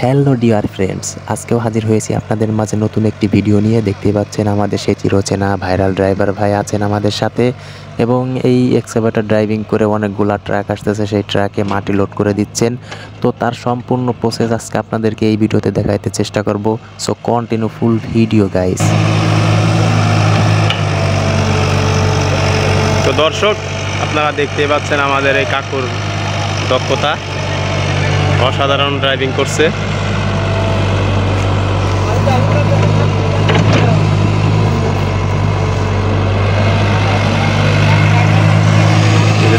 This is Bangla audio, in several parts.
হ্যালো ডিয়ার ফ্রেন্ডস, আজকেও হাজির হয়েছি আপনাদের মাঝে নতুন একটি ভিডিও নিয়ে। দেখতে পাচ্ছেন আমাদের সেই চিরচেনা ভাইরাল ড্রাইভার ভাই আছেন আমাদের সাথে, এবং এই এক্সকাভেটর ড্রাইভিং করে অনেকগুলা ট্রাক আসতেছে, সেই ট্রাকে মাটি লোড করে দিচ্ছেন। তো তার সম্পূর্ণ প্রসেস আজকে আপনাদেরকে এই ভিডিওতে দেখাইতে চেষ্টা করব। So continue full video guys. তো দর্শক, আপনারা দেখতে পাচ্ছেন আমাদের এই কাকুর দক্ষতা, অসাধারণ ড্রাইভিং করছে।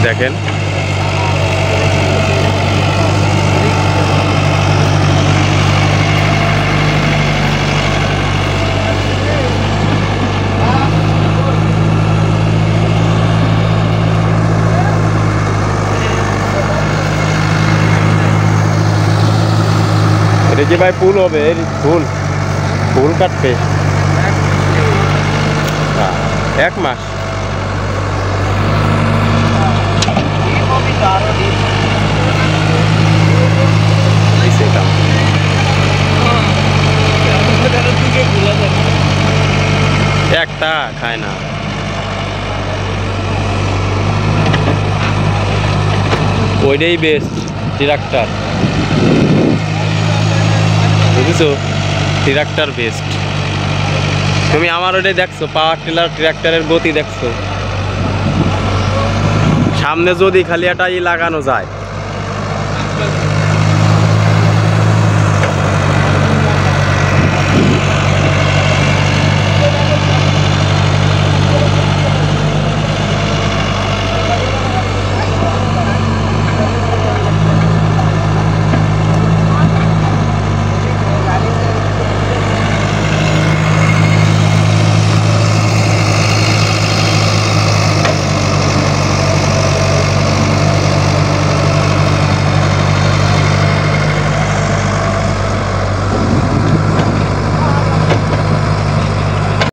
দেখেন এটা কি ভাই ফুল হবে? ফুল ফুল কাটবে 1 মাস। একটা খায় না। ওইটাই বেস্ট ট্রাক্টর, বুঝেছো? Tractor best. তুমি আমার ওইটাই দেখছো, পাওয়ার টিলার ট্রাক্টরের গতি দেখছো। সামনে যদি খালি একটা লাগানো যায়,